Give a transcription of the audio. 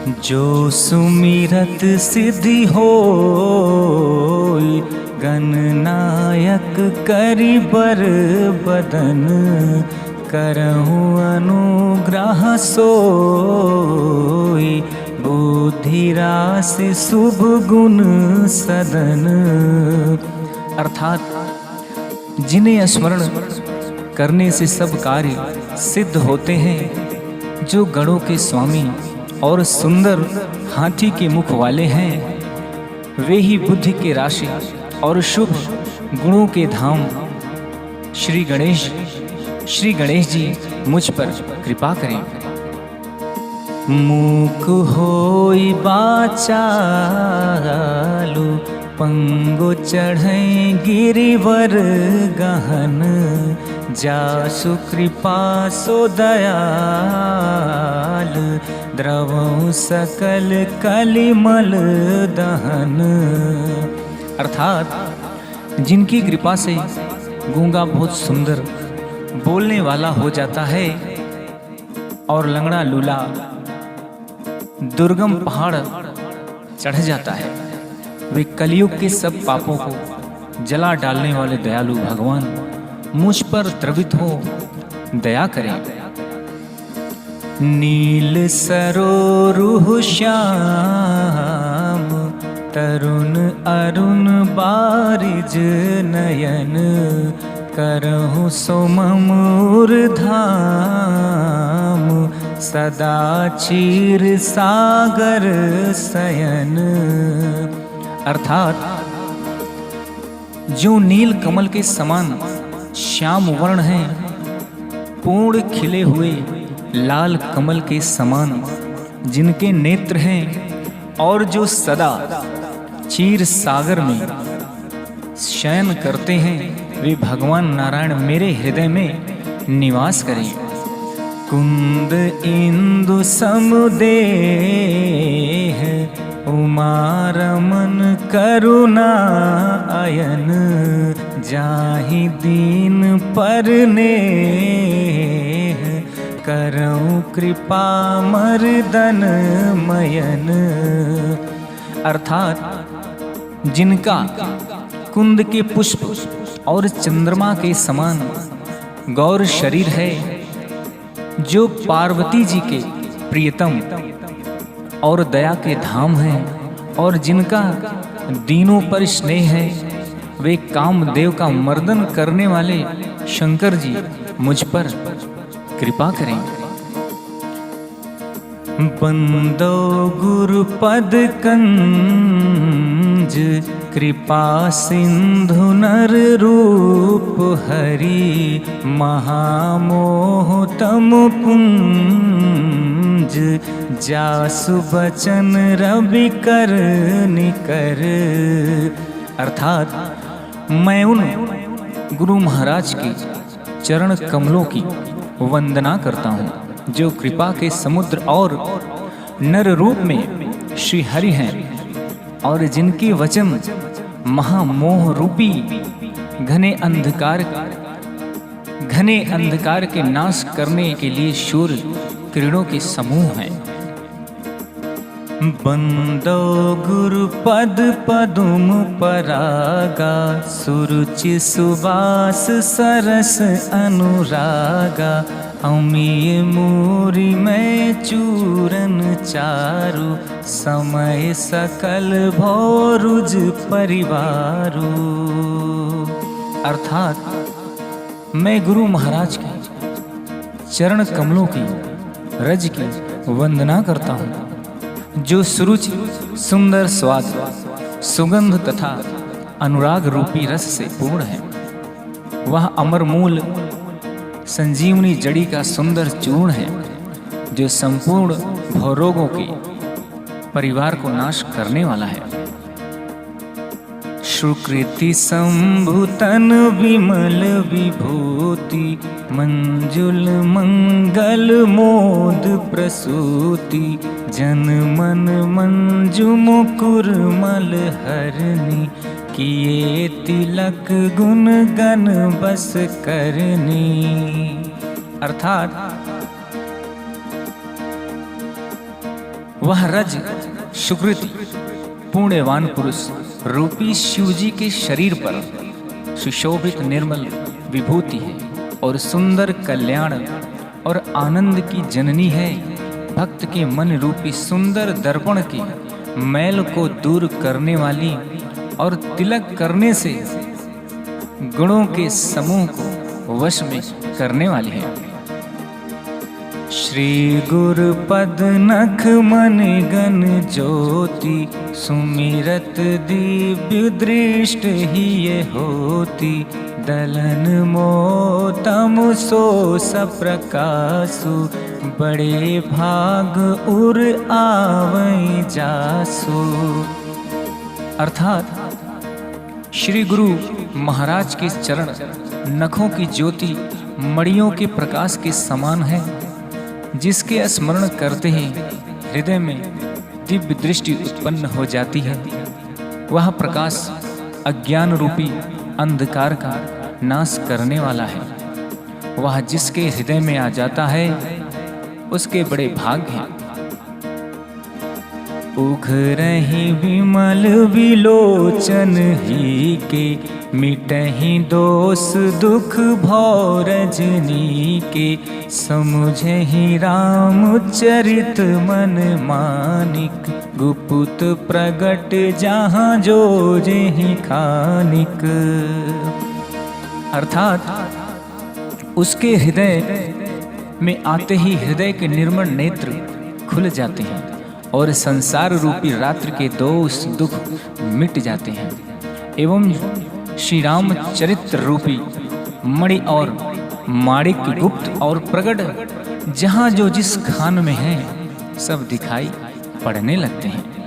जो सुमिरत सिद्धि होई, गणनायक करि बर बदन, करहूँ अनुग्रह सोई, बुद्धि राशि शुभ गुण सदन। अर्थात जिन्हें स्मरण करने से सब कार्य सिद्ध होते हैं, जो गणों के स्वामी और सुंदर हाथी के मुख वाले हैं, वे ही बुद्धि के राशि और शुभ गुणों के धाम श्री गणेश जी मुझ पर कृपा करें। मूक होई बाचालु, पंगो चढ़ै गिरिवर गहन, जासु कृपा सो दयाल, द्रवहु सकल कलिमल दहन। अर्थात जिनकी कृपा से गूंगा बहुत सुंदर बोलने वाला हो जाता है और लंगड़ा लूला दुर्गम पहाड़ चढ़ जाता है, वे कलयुग के सब पापों को जला डालने वाले दयालु भगवान मुझ पर द्रवित हो दया करें। नील सरोरुह श्याम, तरुण अरुण बारिज नयन, करहु सोममूर धाम, सदा क्षीर सागर शयन। अर्थात जो नील कमल के समान श्याम वर्ण हैं, पूर्ण खिले हुए लाल कमल के समान जिनके नेत्र हैं, और जो सदा क्षीर सागर में शयन करते हैं, वे भगवान नारायण मेरे हृदय में निवास करें। कुंद इंदु समुदेह, उमा रमन करुणा अयन, जाहि दीन परनेह, करऊं कृपा मर्दन मयन। अर्थात जिनका कुंद के पुष्प और चंद्रमा के समान गौर शरीर है, जो पार्वती जी के प्रियतम और दया के धाम हैं, और जिनका दीनों पर स्नेह है, वे कामदेव का मर्दन करने वाले शंकर जी मुझ पर कृपा करें। बंदो गुरुपद कंज, कृपा सिंधु नर रूप हरि, महामोह तम पुंज, जासु बचन रवि कर निकर। अर्थात मैं उन गुरु महाराज के चरण कमलों की वंदना करता हूँ, जो कृपा के समुद्र और नर रूप में श्री हरि हैं, और जिनके वचन महामोह रूपी घने अंधकार के नाश करने के लिए शूर किरणों के समूह हैं। बंदो गुरुपद पदुम परागा, सुरुचि सुबास सरस अनुरागा, अमीय मूरी में चूरन चारु, समय सकल भोरुज परिवारु। अर्थात मैं गुरु महाराज के चरण कमलों की रज की वंदना करता हूँ, जो सुरुचि सुंदर स्वाद सुगंध तथा अनुराग रूपी रस से पूर्ण है। वह अमर मूल संजीवनी जड़ी का सुंदर चूर्ण है, जो संपूर्ण भवरोगों के परिवार को नाश करने वाला है। सुकृति संभुतन विमल विभूति, मंजुल मंगल मोद प्रसूति, जन मन मंजु मुकुर मल हरनी, किए तिलक गुण गण बस करनी। अर्थात वह रज सुकृति पुण्यवान पुरुष रूपी शिवजी के शरीर पर सुशोभित निर्मल विभूति है और सुंदर कल्याण और आनंद की जननी है। भक्त के मन रूपी सुंदर दर्पण की मैल को दूर करने वाली और तिलक करने से गुणों के समूह को वश में करने वाली है। श्री गुरु पद नख मन गण ज्योति सुमिरत दिव्य दृष्ट ही ये होती दलन मोतम सो सप्रकाशु बड़े भाग उर आवै जासु। अर्थात श्री गुरु महाराज के चरण नखों की ज्योति मणियों के प्रकाश के समान है, जिसके स्मरण करते ही हृदय में दिव्य दृष्टि उत्पन्न हो जाती है। वह प्रकाश अज्ञान रूपी अंधकार का नाश करने वाला है। वह जिसके हृदय में आ जाता है उसके बड़े भाग हैं। उघरहि विमल विलोचन ही के मिटहि दोष दुख भौ रजनी के समुझहि राम चरित मन मानिक गुप्त प्रगट जहाँ जो जेहि खानिक। अर्थात उसके हृदय में आते ही हृदय के निर्मल नेत्र खुल जाते हैं और संसार रूपी रात्रि के दोष दुख मिट जाते हैं एवं श्री राम चरित्र रूपी मणि और माणिक गुप्त और प्रगट जहाँ जो जिस खान में है सब दिखाई पड़ने लगते हैं।